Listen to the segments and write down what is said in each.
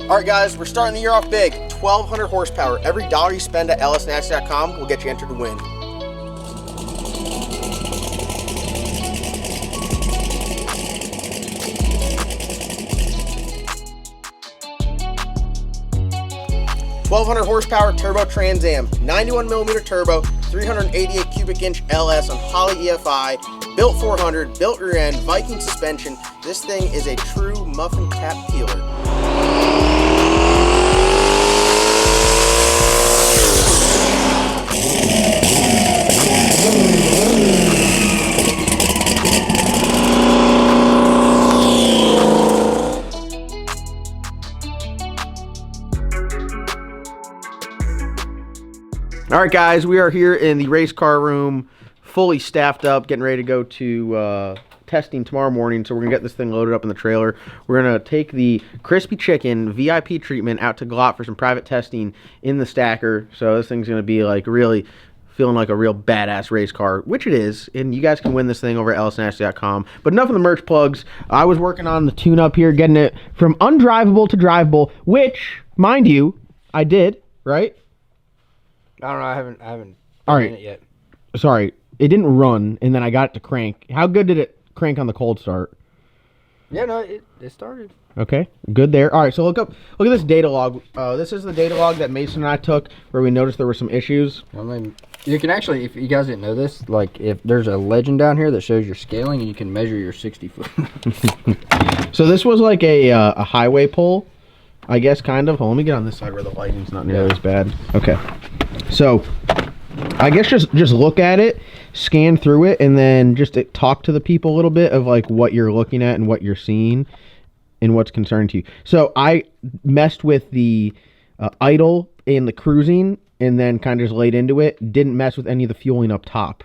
All right, guys, we're starting the year off big. 1,200 horsepower. Every dollar you spend at lsnasty.com will get you entered to win. .1,200 horsepower turbo Trans Am, 91 millimeter turbo, 388 cubic inch LS on Holley EFI, built 400, built rear end, Viking suspension. This thing is a true muffin cap peeler. All right, guys, we are here in the race car room, fully staffed up, getting ready to go to testing tomorrow morning. So we're going to get this thing loaded up in the trailer. We're going to take the Crispy Chicken VIP treatment out to Glot for some private testing in the stacker. So this thing's going to be like really feeling like a real badass race car, which it is. And you guys can win this thing over at lsnasty.com. But enough of the merch plugs. I was working on the tune-up here, getting it from undrivable to drivable, which, mind you, I did, right? I don't know. I haven't All done right. it yet. Sorry, it didn't run, and then I got it to crank. How good did it crank on the cold start? Yeah, no, it started. Okay, good there. All right, so look at this data log. This is the data log that Mason and I took where we noticed there were some issues. I mean, you can actually, if you guys didn't know this, like if there's a legend down here that shows your scaling, and you can measure your 60 foot. So this was like a highway pole, I guess, kind of. Well, let me get on this side where the lighting's not nearly as bad. Okay, so I guess just look at it, scan through it, and then just talk to the people a little bit of like what you're looking at and what you're seeing and what's concerning to you. So I messed with the idle and the cruising and then kind of just laid into it. Didn't mess with any of the fueling up top.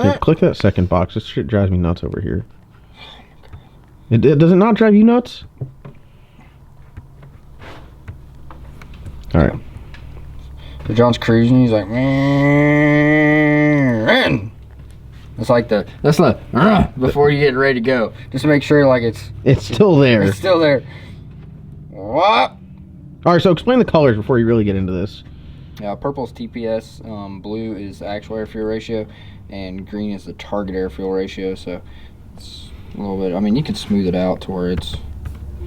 Here, click that second box. This shit drives me nuts over here. Does it not drive you nuts? All right. So John's cruising. He's like, man. It's like that's the before you get ready to go. Just make sure like it's still there. It's still there. What? All right. So explain the colors before you really get into this. Yeah, purple's TPS, blue is actual air fuel ratio, and green is the target air fuel ratio. So it's a little bit. I mean, you can smooth it out to where it's.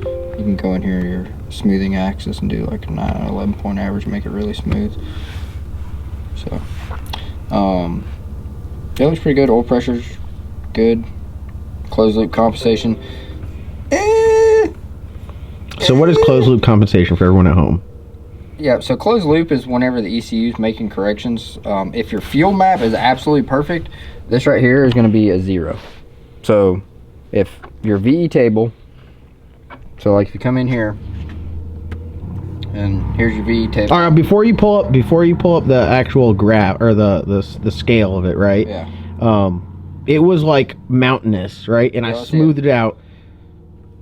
You can go in here your smoothing axis and do like a 9 or 11 point average, make it really smooth. So, it looks pretty good. Oil pressure's good. Closed loop compensation. So what is closed loop compensation for everyone at home? Yeah, so closed loop is whenever the ECU is making corrections. If your fuel map is absolutely perfect, this right here is going to be a 0. So if your VE table, so like if you come in here, and here's your VE table. All right, before you pull up the actual graph or the scale of it, right? Yeah. It was like mountainous, right? And I smoothed it out.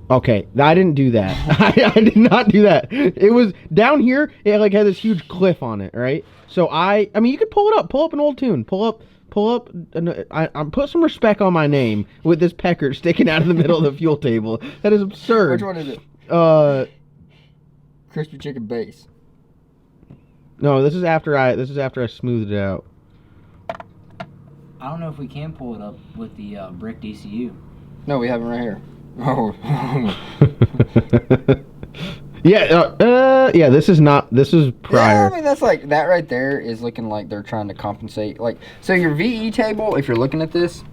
Okay, I didn't do that. I did not do that. It was down here. It like had this huge cliff on it, right? So I mean, you could pull it up. Pull up an old tune. Pull up. I'm put some respect on my name with this pecker sticking out of the middle of the fuel table. That is absurd. Which one is it? Crispy chicken base. No, this is after I smoothed it out. I don't know if we can pull it up with the brick DCU. No, we have it right here. Oh. Yeah, this is prior. Yeah, I mean, that's like, that right there is looking like they're trying to compensate. Like, so your VE table, if you're looking at this.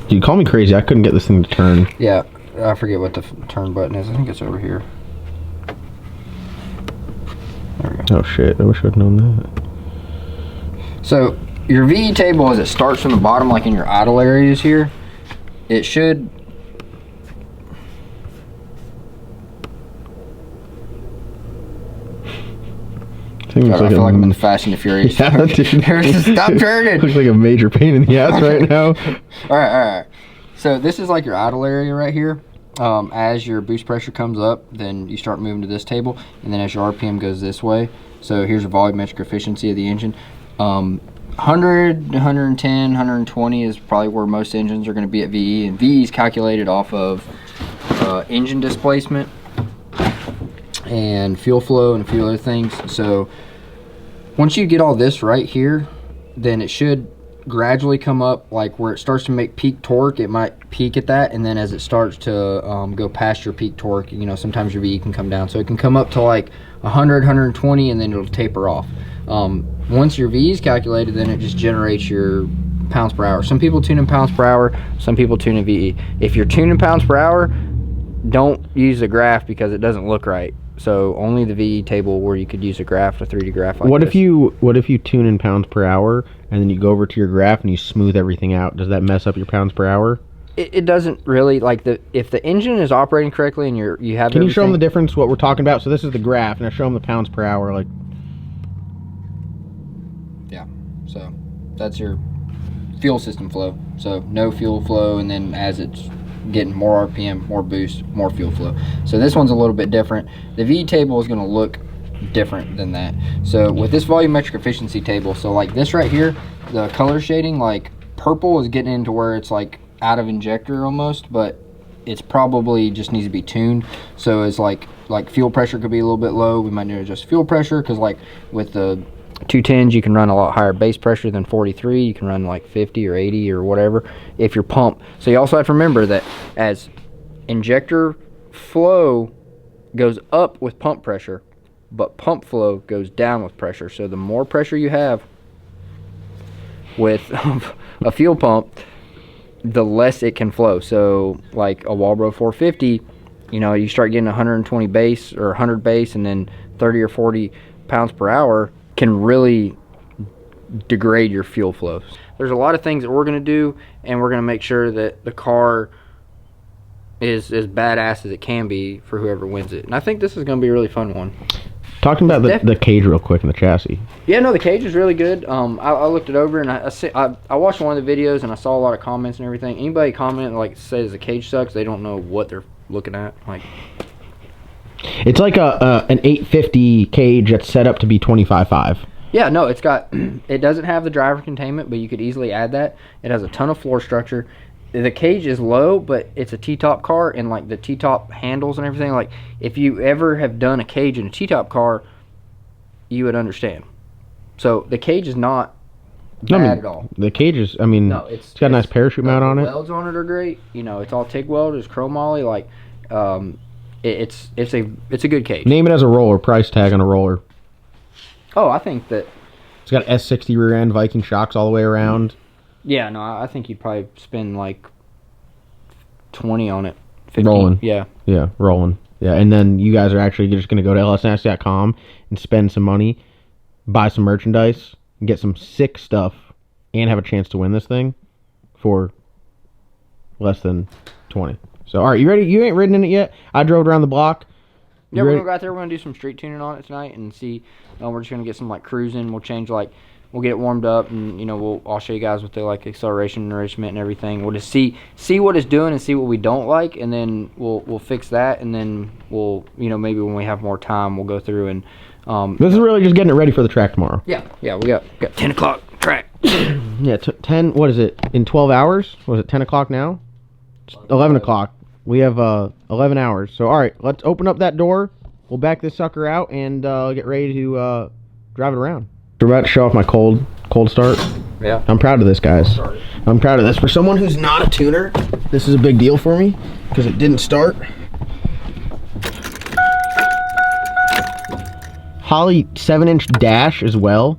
Dude, call me crazy. I couldn't get this thing to turn. Yeah, I forget what the turn button is. I think it's over here. There we go. Oh, shit. I wish I'd known that. So, your VE table, as it starts from the bottom, like in your idle areas here, it should... I feel like I'm in the Fast and the Furious. Yeah, dude. Stop turning! Looks like a major pain in the ass right now. Alright. So, this is like your idle area right here. As your boost pressure comes up, then you start moving to this table, and then as your RPM goes this way, so here's your volumetric efficiency of the engine. 100, 110, 120 is probably where most engines are going to be at VE, and VE is calculated off of engine displacement and fuel flow and a few other things. So once you get all this right here, then it should gradually come up, like where it starts to make peak torque. It might peak at that, and then as it starts to go past your peak torque, you know, sometimes your VE can come down. So it can come up to like 100, 120, and then it'll taper off. Once your VE is calculated, then it just generates your pounds per hour. Some people tune in pounds per hour, some people tune in VE. If you're tuning pounds per hour, don't use the graph because it doesn't look right. So only the VE table where you could use a graph, a 3D graph like What this. if you tune in pounds per hour and then you go over to your graph and you smooth everything out? Does that mess up your pounds per hour? It doesn't really, like, if the engine is operating correctly and you have Can you show them the everything- difference, what we're talking about? So this is the graph, and I show them the pounds per hour. Like, Yeah, so that's your fuel system flow. So no fuel flow, and then as it's getting more RPM, more boost, more fuel flow. So this one's a little bit different. The VE table is going to look different than that. So with this volumetric efficiency table, so like this right here, the color shading, like purple is getting into where it's like out of injector almost, but it's probably just needs to be tuned. So it's like fuel pressure could be a little bit low. We might need to adjust fuel pressure, because like with the 210s you can run a lot higher base pressure than 43. You can run like 50 or 80 or whatever if you're pumped. So you also have to remember that as injector flow goes up with pump pressure, but pump flow goes down with pressure. So the more pressure you have with a fuel pump, the less it can flow. So like a Walbro 450, you know, you start getting 120 base or 100 base, and then 30 or 40 pounds per hour can really degrade your fuel flows. There's a lot of things that we're going to do, and we're going to make sure that the car is as badass as it can be for whoever wins it. And I think this is going to be a really fun one. talking about the cage real quick and the chassis. Yeah, no, the cage is really good. I looked it over, and I watched one of the videos, and I saw a lot of comments and everything. Anybody comment like says the cage sucks, they don't know what they're looking at. Like, it's like an 850 cage that's set up to be 25.5. yeah, no, it's got, it doesn't have the driver containment, but you could easily add that. It has a ton of floor structure. The cage is low, but it's a T-top car, and like the T-top handles and everything. Like, if you ever have done a cage in a T-top car, you would understand. So the cage is not bad at all. The cage is, I mean, No, it's got a nice parachute mount on The it. welds on it are great. You know, it's all TIG welded, it's chromoly. Like, it's a good cage. Name it as a roller, price tag on a roller. Oh, I think that. It's got S60 rear end, Viking shocks all the way around. Yeah, no, I think you'd probably spend like 20 on it. 15. Rolling. Yeah. Yeah, rolling. Yeah, and then you guys are actually just going to go to lsnasty.com and spend some money, buy some merchandise, and get some sick stuff, and have a chance to win this thing for less than 20. So, all right, you ready? You ain't ridden in it yet? I drove around the block. Yeah, we're going to go out there. We're going to do some street tuning on it tonight and see. We're just going to get some, like, cruising. We'll change, like, we'll get it warmed up, and, you know, I'll show you guys what they like, acceleration, nourishment, and everything. We'll just see what it's doing and see what we don't like, and then we'll fix that, and then we'll, you know, maybe when we have more time, we'll go through and... This is really just getting it ready for the track tomorrow. Yeah, we got 10 o'clock track. Yeah, 10, what is it, in 12 hours? Was it 10 o'clock now? It's 11 o'clock. We have 11 hours. So, all right, let's open up that door. We'll back this sucker out and get ready to drive it around. We're about to show off my cold start. Yeah. I'm proud of this, guys. I'm proud of this. For someone who's not a tuner, this is a big deal for me because it didn't start. Holley 7-inch dash as well.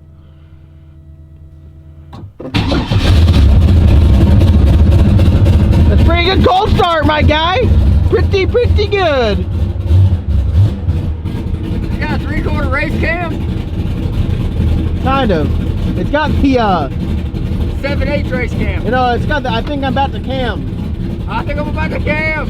That's pretty good cold start, my guy. Pretty good. You got a 3/4 race cam? Kind of. It's got the 7/8 race cam. you know, it's got the, I think I'm about to cam. I think I'm about to cam.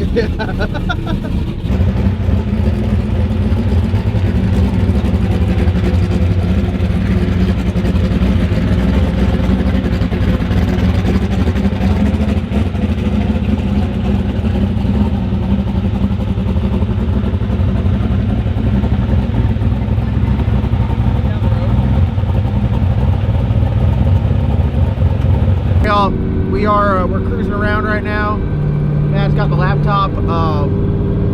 We're cruising around right now. Matt's got the laptop.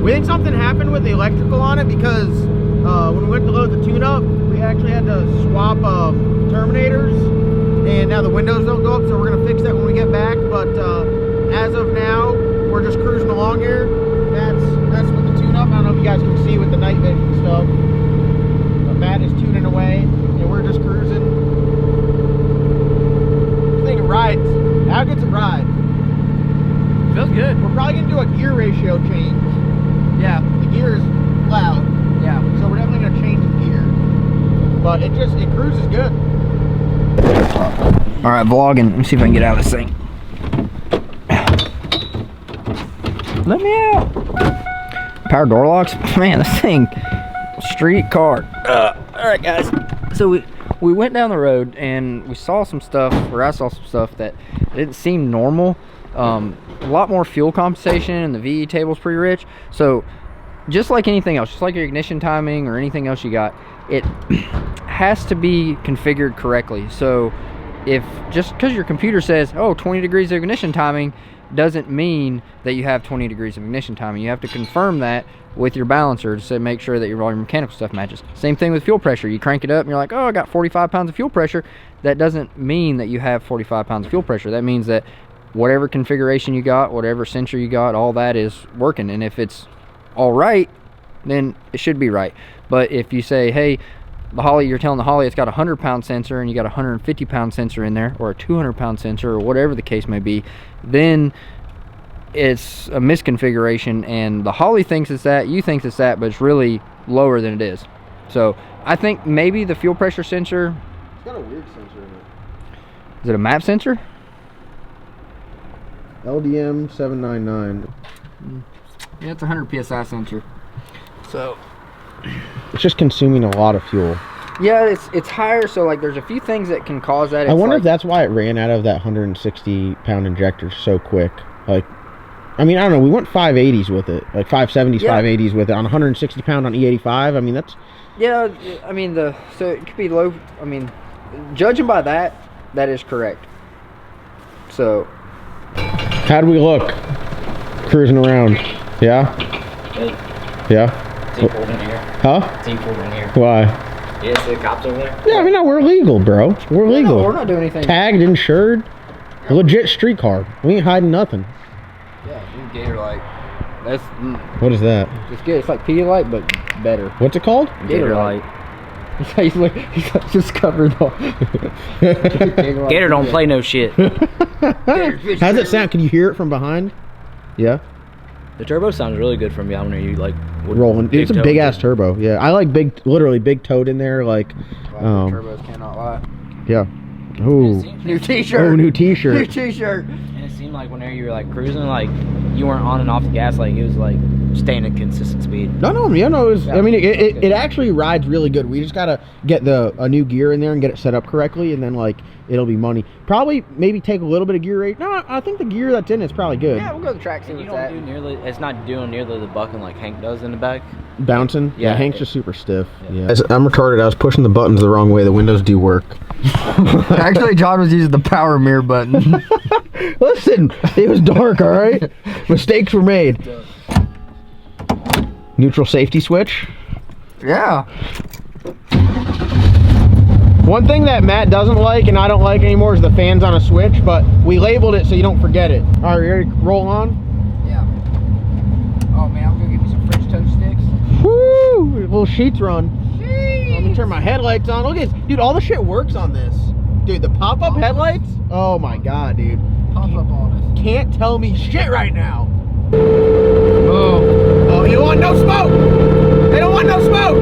We think something happened with the electrical on it because when we went to load the tune-up, we actually had to swap terminators, and now the windows don't go up, so we're gonna fix that when we get back. But as of now, we're just cruising along here. That's with the tune-up. I don't know if you guys can see with the night vision stuff. But Matt is tuning away, and we're just cruising. I think it rides. How good's it ride? Feels good. We're probably gonna do a gear ratio change. Yeah. The gear is loud. Yeah. So we're definitely gonna change the gear. But it cruises good. All right, vlogging. Let me see if I can get out of this thing. Let me out. Power door locks. Man, this thing, street car. All right, guys. So we went down the road and we saw some stuff, or I saw some stuff that didn't seem normal. A lot more fuel compensation, and the VE table's pretty rich. So just like anything else, just like your ignition timing or anything else you got, it has to be configured correctly. So if just because your computer says, oh, 20 degrees of ignition timing, doesn't mean that you have 20 degrees of ignition timing. You have to confirm that with your balancer to make sure that all your mechanical stuff matches. Same thing with fuel pressure. You crank it up and you're like, oh, I got 45 pounds of fuel pressure. That doesn't mean that you have 45 pounds of fuel pressure. That means that whatever configuration you got, whatever sensor you got, all that is working. And if it's all right, then it should be right. But if you say, hey, the HOLLEY, you're telling the HOLLEY it's got a 100-pound sensor and you got a 150-pound sensor in there, or a 200-pound sensor, or whatever the case may be, then it's a misconfiguration, and the HOLLEY thinks it's that, you think it's that, but it's really lower than it is. So I think maybe the fuel pressure sensor, It's got a weird sensor in it. is it a map sensor? LDM 799. Yeah, it's a 100 psi sensor. So It's just consuming a lot of fuel. yeah, it's higher, so like there's a few things that can cause that. I wonder like, if that's why it ran out of that 160-pound injector so quick. Like, I mean, I don't know. We went 580s with it, like 570s, Yeah. 580s with it on 160 pound on E85. I mean, that's yeah, I mean so it could be low. I mean, judging by that is correct. So how do we look? Cruising around, yeah, yeah. Team pulled in here. Huh? Team pulled in here. Why? Yeah, see the cops over there? Yeah, I mean, no, we're legal, bro. We're legal. no, we're not doing anything. Tagged, insured, legit street car. We ain't hiding nothing. Yeah, Gator Light. That's What is that? it's good. It's like Pedialyte, but better. What's it called? Gator Light. He's like just covered all. Gator don't play no shit. How's it sound? Can you hear it from behind? Yeah. The turbo sounds really good from behind when you like Rolling. It's a toe. big ass turbo. Yeah, I like big, literally big toed in there. Like, Turbos cannot lie. yeah. Ooh. New T-shirt. Oh, new New T-shirt. T-shirt. And it seemed like whenever you were like cruising, like you weren't on and off the gas, like it was like staying at consistent speed. No, yeah, no. It was, I mean, good. it actually rides really good. We just gotta get a new gear in there and get it set up correctly, and then like it'll be money. Probably maybe take a little bit of gear rate. No, I think the gear that's in it's probably good. Yeah, we'll go to the track. See And you what's don't that. do nearly. It's not doing nearly the bucking like Hank does in the back. Bouncing. Yeah, Yeah. Hank's just super stiff. Yeah. I'm retarded. I was pushing the buttons the wrong way. The windows do work. Actually, John was using the power mirror button. Listen, it was dark. All right, mistakes were made. Neutral safety switch. Yeah. One thing that Matt doesn't like and I don't like anymore is the fans on a switch, but we labeled it so you don't forget it. All right, you ready to roll on? Yeah. Oh man, I'm gonna give you some French toast sticks. Woo! Little sheets run. Jeez. Let me turn my headlights on. Look at this. Dude, all the shit works on this. Dude, the pop-up headlights? Oh my god, dude. Pop up on us. Can't tell me shit right now. Oh. Oh, you want no smoke? They don't want no smoke!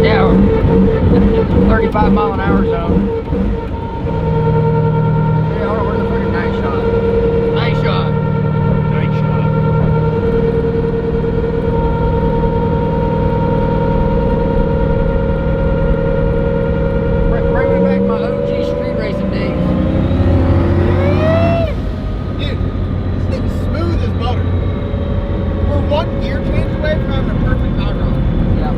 Yeah. 35-mile-an-hour zone. Yeah, hold on, where's the fucking night shot? Night shot. Night shot. Bring me back my OG street racing days. Dude, this thing's smooth as butter. We're one gear change away from having a perfect hot rod. Yeah.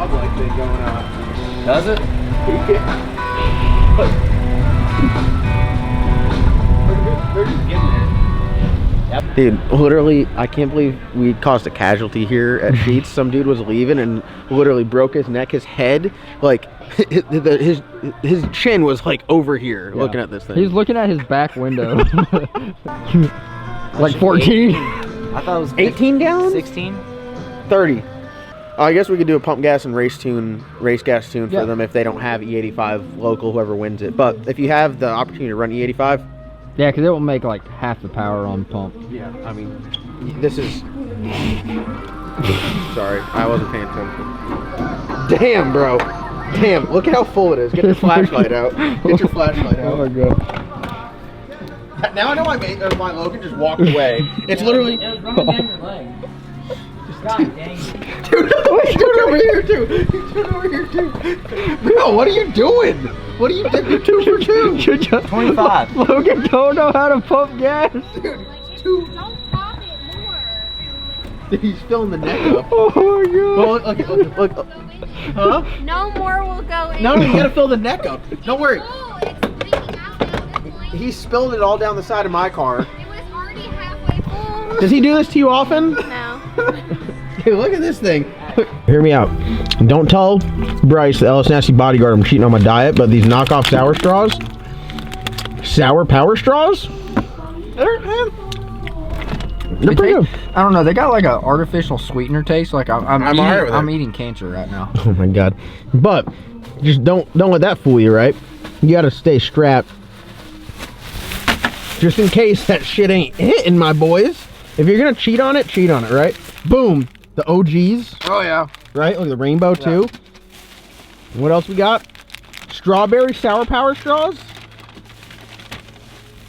dog-like thing going on. Does it? They're just getting it. Dude, literally, I can't believe we caused a casualty here at Sheetz. Some dude was leaving and literally broke his neck. His head, like, his chin was like over here looking at this thing. He's looking at his back window. Like 14. I thought it was 18 gallons? 16. 30. I guess we could do a pump gas and race gas tune for Yeah. them if they don't have E85 local, whoever wins it. But if you have the opportunity to run E85, Yeah, because it will make like half the power on pump. yeah, I mean, this is. Sorry, I wasn't paying attention. Damn, bro. Damn, look at how full it is. Get your flashlight out. Get your flashlight out. Oh my god. Now I know my Logan just walked away. It's literally. It was running down your leg. God dang it. Dude, over here too. Dude, over here too. Bro, what are you doing? What are you doing? You're 2 for 2. 25. Logan don't know how to pump gas. Dude, 2. Don't stop it more. He's filling the neck up. Oh my god. Well, look. Huh? No more will go in. No, you gotta fill the neck up. Don't worry. Oh, it's leaking out now at this point. He spilled it all down the side of my car. It was already halfway full. Does he do this to you often? No. Hey, look at this thing. Hear me out. Don't tell Bryce, the Ellis Nasty bodyguard, I'm cheating on my diet, but these knockoff sour straws, sour power straws, they're pretty good. I don't know. They got like an artificial sweetener taste. Like I'm alright with it. I'm eating cancer right now. Oh my god. But just don't let that fool you, right? You gotta stay strapped. Just in case that shit ain't hitting, my boys. If you're gonna cheat on it, right? Boom. The OGs. Oh yeah. Right? Look at the rainbow too. What else we got? Strawberry sour power straws.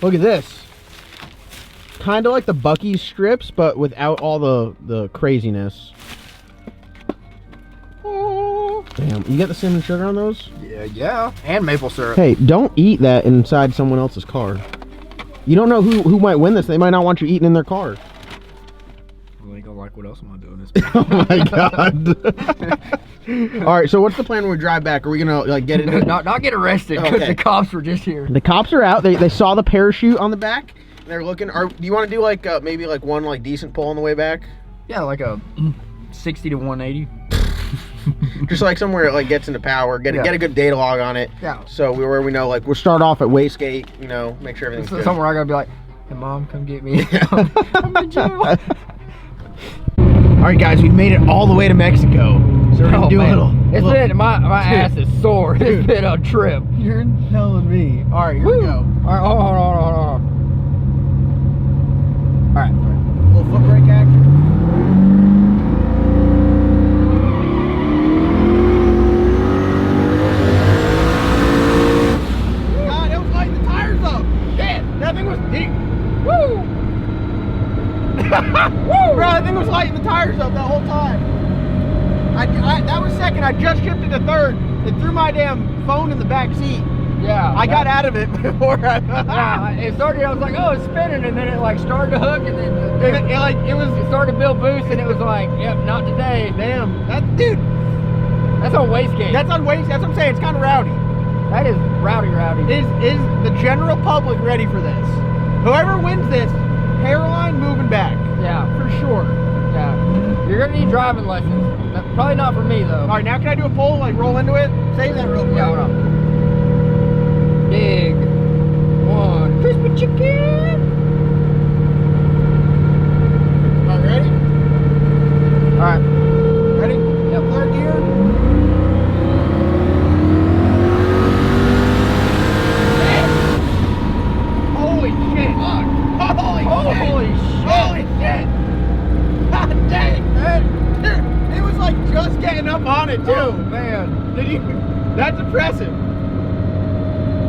Look at this. Kind of like the Buc-ee's strips, but without all the craziness. Oh, damn. You get the cinnamon sugar on those? Yeah. And maple syrup. Hey, don't eat that inside someone else's car. You don't know who might win this. They might not want you eating in their car. Well, they go like, what else am I doing this? Oh my god. All right, so what's the plan when we drive back? Are we gonna like get into not get arrested because Okay. the cops were just here. The cops are out. They saw the parachute on the back. They're looking. Do you want to do like maybe like one like decent pull on the way back? Yeah, like a 60 to 180. Just like somewhere it like gets into power. Get a good data log on it. Yeah. So where we know like we'll start off at wastegate. You know, make sure everything's good. Somewhere I gotta be like, hey mom, come get me. I'm in jail. All right, guys, we made it all the way to Mexico. So we're gonna do a little. It's been my ass is sore. It's been a trip. You're telling me. All right, here we go. All right, hold on. All right. A little foot brake action. God, it was lighting the tires up. Shit, that thing was deep. Woo! Woo! Bro, that thing was lighting the tires up that whole time. That was second. I just shifted to third. It threw my damn phone in the back seat. Yeah. I got out of it before I. Yeah, it started. I was like, oh, it's spinning, and then it like started to hook, and then it started to build boost, and it was like, yep, not today. Damn, dude. That's on wastegate. That's on waste. That's what I'm saying. It's kind of rowdy. That is rowdy. Is the general public ready for this? Whoever wins this, hairline moving back. Yeah. For sure. Yeah. You're gonna need driving lessons. Probably not for me though. All right, now can I do a pull, like roll into it? Save that real quick. Yeah, hold on. Big one. Crispy chicken. All right, ready? All right. Ready? Yep. Third gear. Holy shit! Holy shit! Holy shit! God dang! Dude, it was like just getting up on it too. Oh man. Did you? That's impressive.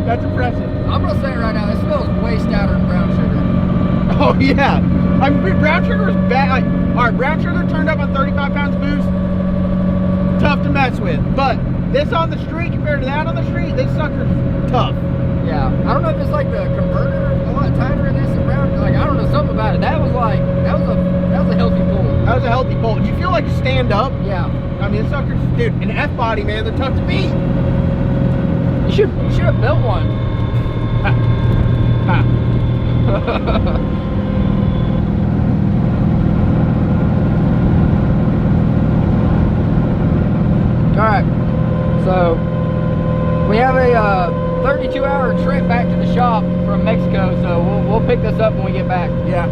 That's impressive. I'm gonna say it right now. It smells way stouter than brown sugar. Oh yeah. I mean, brown sugar is bad. Like, all right, brown sugar turned up on 35 pounds boost. Tough to mess with. But this on the street compared to that on the street, this sucker's tough. Yeah. I don't know if it's like the converter a lot tighter in this and brown. Like I don't know something about it. That was a healthy pull. That was a healthy pull. You feel like stand up. Yeah. I mean, suckers, dude, an F body, man, they're tough to beat. You should have built one. All right. So we have a 32-hour trip back to the shop from Mexico. So we'll pick this up when we get back. Yeah.